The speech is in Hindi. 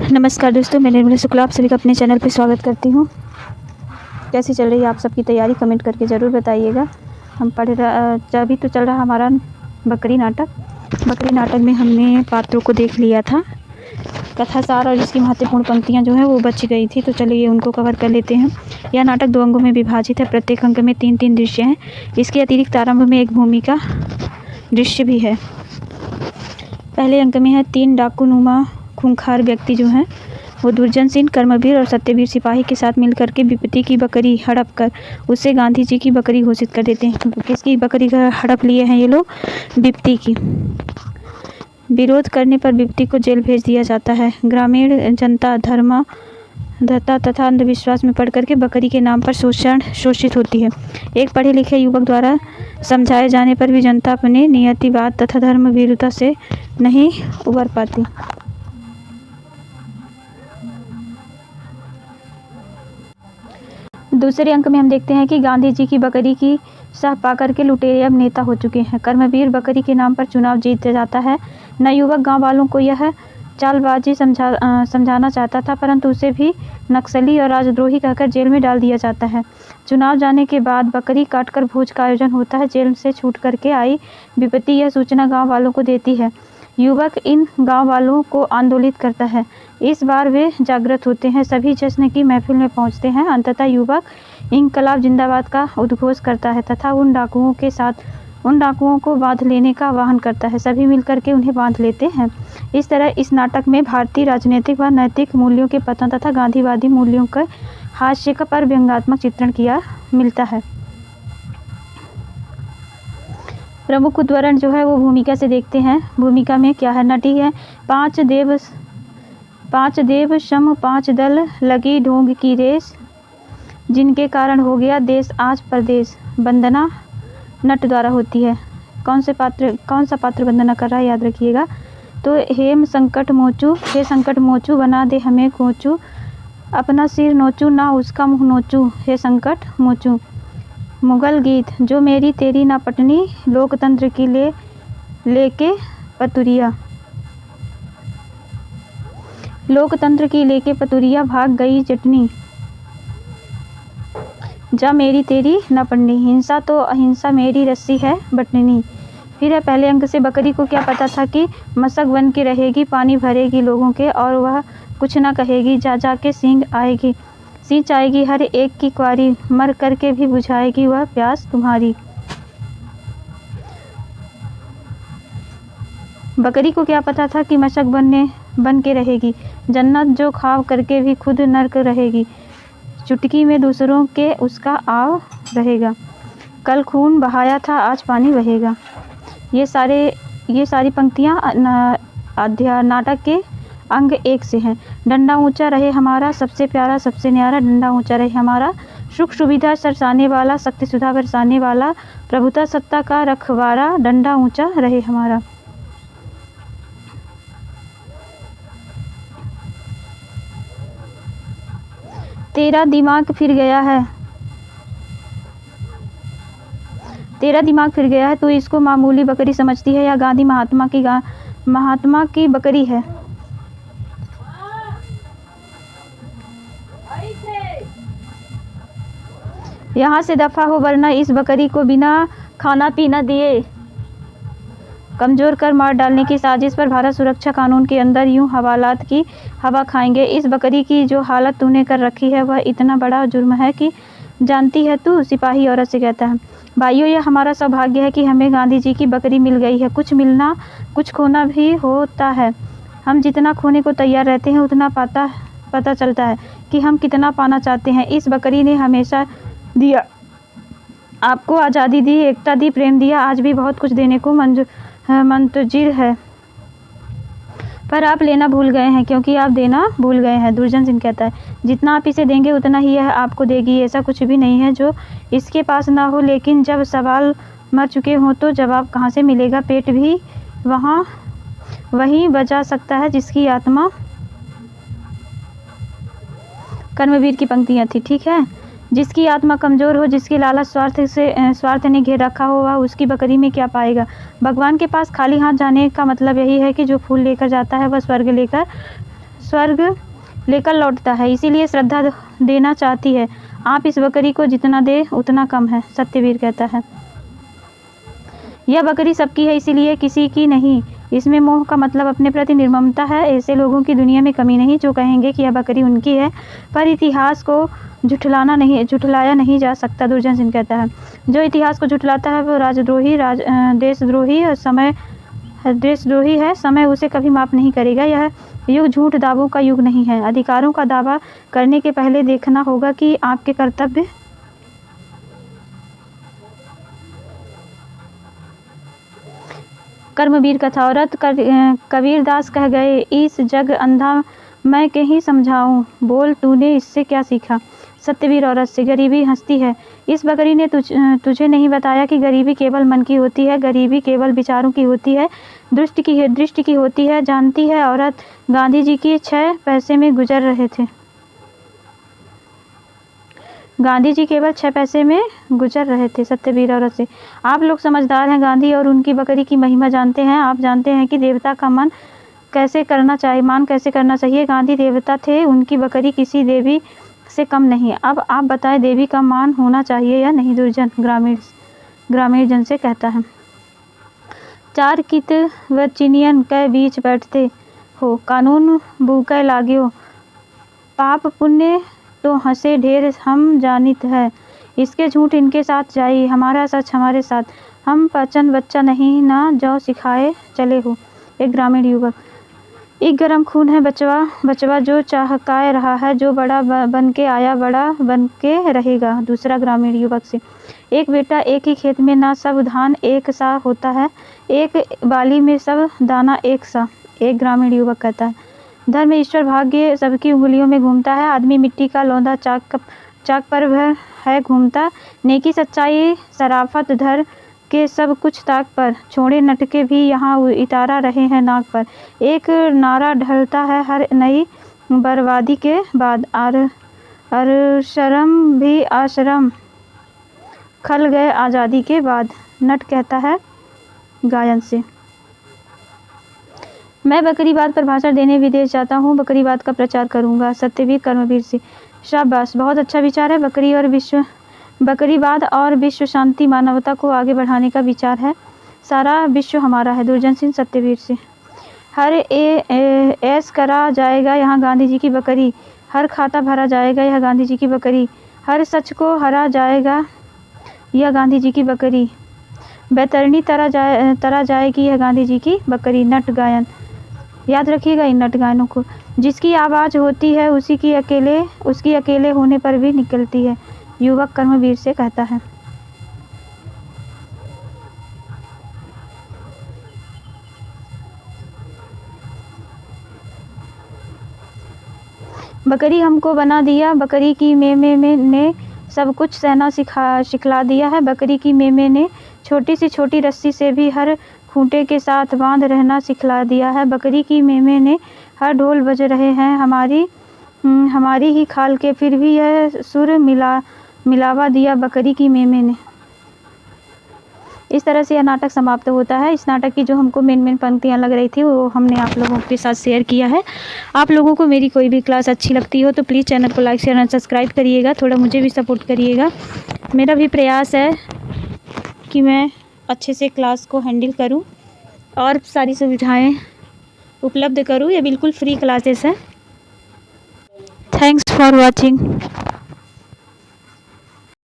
नमस्कार दोस्तों, मैं निर्मला शुक्ला आप सभी का अपने चैनल पर स्वागत करती हूँ। कैसी चल रही है आप सबकी तैयारी, कमेंट करके ज़रूर बताइएगा। हम अभी तो चल रहा हमारा बकरी नाटक। बकरी नाटक में हमने पात्रों को देख लिया था, कथा सार और इसकी महत्वपूर्ण पंक्तियाँ जो हैं वो बच गई थी, तो चलिए उनको कवर कर लेते हैं। यह नाटक 2 अंगों में विभाजित है। प्रत्येक अंग में 3-3 दृश्य हैं। इसके अतिरिक्त आरंभ में एक भूमिका दृश्य भी है। पहले अंक में है 3 डाकूनुमा खूंखार व्यक्ति जो हैं वो दुर्जन सिंह, कर्मवीर और सत्यवीर सिपाही के साथ मिलकर के विपत्ति की बकरी हड़प कर उससे गांधी जी की बकरी घोषित कर देते हैं। किसकी बकरी हड़प लिए हैं ये लोग? विपत्ति की। विरोध करने पर विपत्ति को जेल भेज दिया जाता है। ग्रामीण जनता धर्मांधता तथा अंधविश्वास में पड़ करके बकरी के नाम पर शोषित होती है। एक पढ़े लिखे युवक द्वारा समझाए जाने पर भी जनता अपने नियतिवाद तथा धर्मवीरता से नहीं उबर पाती। दूसरे अंक में हम देखते हैं कि गांधी जी की बकरी की सह पाकर के लुटेरे अब नेता हो चुके हैं। कर्मवीर बकरी के नाम पर चुनाव जीत जाता है। न युवक गांव वालों को यह चालबाजी समझाना चाहता था, परंतु उसे भी नक्सली और राजद्रोही कहकर जेल में डाल दिया जाता है। चुनाव जाने के बाद बकरी काटकर भोज का आयोजन होता है। जेल से छूट करके आई विपत्ति यह सूचना गाँव वालों को देती है। युवक इन गांव वालों को आंदोलित करता है। इस बार वे जागृत होते हैं। सभी जश्न की महफिल में पहुंचते हैं। अंततः युवक इंकलाब जिंदाबाद का उद्घोष करता है तथा उन डाकुओं को बांध लेने का आह्वान करता है। सभी मिलकर के उन्हें बांध लेते हैं। इस तरह इस नाटक में भारतीय राजनीतिक व नैतिक मूल्यों के पतन तथा गांधीवादी मूल्यों के हास्य पर व्यंग्यात्मक चित्रण किया मिलता है। प्रमुख उदाहरण जो है वो भूमिका से देखते हैं। भूमिका में क्या है? नटी है 5 देव शम 5 दल लगी ढोंग की रेस, जिनके कारण हो गया देश आज परदेश। वंदना नट द्वारा होती है। कौन सा पात्र वंदना कर रहा है याद रखिएगा। तो हेम संकट मोचू, हे संकट मोचू बना दे हमें कोचू, अपना सिर नोचू ना उसका मुँह नोचू, हे संकट मोचू। मुगल गीत, जो मेरी तेरी ना पटनी, लोकतंत्र की लेके पतुरिया, लोकतंत्र की लेके पतुरिया भाग गई चटनी, जा मेरी तेरी ना पटनी, हिंसा तो अहिंसा मेरी रस्सी है बटनी। फिर है पहले अंक से, बकरी को क्या पता था कि मशक बन के रहेगी, पानी भरेगी लोगों के और वह कुछ ना कहेगी, जा जा के सींच आएगी हर एक की क्वारी, मर करके भी बुझाएगी वह प्यास तुम्हारी। बकरी को क्या पता था कि मशक बन के रहेगी, जन्नत जो खाव करके भी खुद नर्क रहेगी, चुटकी में दूसरों के उसका आव रहेगा, कल खून बहाया था आज पानी बहेगा। ये सारी पंक्तियाँ नाटक के अंग 1 से हैं। डंडा ऊंचा रहे हमारा सबसे प्यारा सबसे न्यारा, डंडा ऊंचा रहे हमारा, सुख सुविधा सरसाने वाला, शक्ति सुधा बरसाने वाला, प्रभुता सत्ता का रखवारा, डंडा ऊंचा रहे हमारा। तेरा दिमाग फिर गया है, तू इसको मामूली बकरी समझती है या गांधी महात्मा की बकरी है। यहाँ से दफा हो वरना इस बकरी को बिना खाना पीना दिए कमजोर कर मार डालने की साजिश पर भारत सुरक्षा कानून के अंदर यूं हवालात की हवा खाएंगे। इस बकरी की जो हालत तूने कर रखी है वह इतना बड़ा जुर्म है कि जानती है तू, सिपाही औरत से कहता है। भाइयों, यह हमारा सौभाग्य है कि हमें गांधी जी की बकरी मिल गई है। कुछ मिलना कुछ खोना भी होता है। हम जितना खोने को तैयार रहते हैं उतना पता चलता है कि हम कितना पाना चाहते हैं। इस बकरी ने हमेशा दिया, आपको आज़ादी दी, एकता दी, प्रेम दिया, आज भी बहुत कुछ देने को मंतजिर है, पर आप लेना भूल गए हैं क्योंकि आप देना भूल गए हैं। दुर्जन सिंह कहता है, जितना आप इसे देंगे उतना ही यह आपको देगी। ऐसा कुछ भी नहीं है जो इसके पास ना हो, लेकिन जब सवाल मर चुके हों तो जवाब कहाँ से मिलेगा? पेट भी वही बजा सकता है जिसकी आत्मा। कर्मवीर की पंक्तियाँ थी, ठीक है। जिसकी आत्मा कमज़ोर हो, जिसकी लालच स्वार्थ ने घेर रखा हो, वह उसकी बकरी में क्या पाएगा? भगवान के पास खाली हाथ जाने का मतलब यही है कि जो फूल लेकर जाता है वह स्वर्ग लेकर स्वर्ग लेकर लौटता है, इसीलिए श्रद्धा देना चाहती है। आप इस बकरी को जितना दे उतना कम है। सत्यवीर कहता है, यह बकरी सबकी है, इसीलिए किसी की नहीं। इसमें मोह का मतलब अपने प्रति निर्ममता है। ऐसे लोगों की दुनिया में कमी नहीं जो कहेंगे कि यह बकरी उनकी है, पर इतिहास को झुठलाया नहीं जा सकता। दुर्जन सिंह कहता है, जो इतिहास को झुठलाता है वो देशद्रोही है। समय उसे कभी माफ नहीं करेगा। यह युग झूठ दावों का युग नहीं है। अधिकारों का दावा करने के पहले देखना होगा कि आपके कर्तव्य कर्मवीर कथा। औरत कबीर दास कह गए, इस जग अंधा मैं कहीं समझाऊं, बोल तूने इससे क्या सीखा। सत्यवीर औरत से, गरीबी हंसती है। इस बकरी ने तुझे नहीं बताया कि गरीबी केवल मन की होती है, गरीबी केवल विचारों की होती है, दृष्टि की होती है। जानती है औरत, गांधी जी की 6 पैसे में गुजर रहे थे। गांधी जी केवल 6 पैसे में गुजर रहे थे। सत्यवीर औरत से, आप लोग समझदार हैं। गांधी और उनकी बकरी की महिमा जानते हैं। आप जानते हैं कि देवता का मान कैसे करना चाहिए। गांधी देवता थे, उनकी बकरी किसी देवी से कम नहीं। अब आप बताएं, देवी का मान होना चाहिए या नहीं। दुर्जन ग्रामीण जन से कहता है, 4 कित व चिनियन के बीच बैठते हो, कानून बूके लाग्यो, पाप पुण्य तो हंसे ढेर हम जानित है। इसके झूठ इनके साथ जाई, हमारा सच हमारे साथ। हम पचन बच्चा नहीं ना जो सिखाए चले हो। एक ग्रामीण युवक, एक गरम खून है बचवा जो चाहकाए रहा है, जो बड़ा बन के आया बड़ा बन के रहेगा। दूसरा ग्रामीण युवक से, एक बेटा, एक ही खेत में ना सब धान एक सा होता है, एक बाली में सब दाना एक सा। एक ग्रामीण युवक कहता है, धर्म ईश्वर भाग्य सबकी उंगलियों में घूमता है। आदमी मिट्टी का लौंदा चाक पर भर है घूमता। नेकी सच्चाई शराफत धर के सब कुछ ताक पर, छोड़े नटके भी यहाँ इतारा रहे हैं नाक पर। एक नारा ढलता है हर नई बर्बादी के बाद, और शर्म भी आश्रम खल गए आज़ादी के बाद। नट कहता है गायन से, मैं बकरीवाद पर भाषण देने विदेश जाता हूँ, बकरीवाद का प्रचार करूँगा। सत्यवीर कर्मवीर से, शाबाश, बहुत अच्छा विचार है। बकरीवाद और विश्व शांति, मानवता को आगे बढ़ाने का विचार है। सारा विश्व हमारा है। दुर्जन सिंह सत्यवीर से, हर ऐस करा जाएगा यहाँ गांधी जी की बकरी, हर खाता भरा जाएगा यह गांधी जी की बकरी, हर सच को हरा जाएगा यह गांधी जी की बकरी, बैतरणी तरा जाएगी यह गांधी जी की बकरी। नट गायन, याद रखिएगा इन नट गायनों को। जिसकी आवाज़ होती है उसकी अकेले होने पर भी निकलती है। युवक कर्मवीर से कहता है, बकरी हमको बना दिया, बकरी की मेमे ने सब कुछ सहना सिखला दिया है। बकरी की मेमे ने छोटी सी छोटी रस्सी से भी हर खूंटे के साथ बांध रहना सिखला दिया है। बकरी की मेमे ने हर ढोल बज रहे हैं हमारी ही खाल के, फिर भी यह सुर मिलावा दिया बकरी की मेमे ने। इस तरह से यह नाटक समाप्त होता है। इस नाटक की जो हमको मेन पंक्तियाँ लग रही थी वो हमने आप लोगों के साथ शेयर किया है। आप लोगों को मेरी कोई भी क्लास अच्छी लगती हो तो प्लीज़ चैनल को लाइक शेयर और सब्सक्राइब करिएगा। थोड़ा मुझे भी सपोर्ट करिएगा। मेरा भी प्रयास है कि मैं अच्छे से क्लास को हैंडल करूं और सारी सुविधाएं उपलब्ध करूं। ये बिल्कुल फ्री क्लासेस है। Thanks for watching.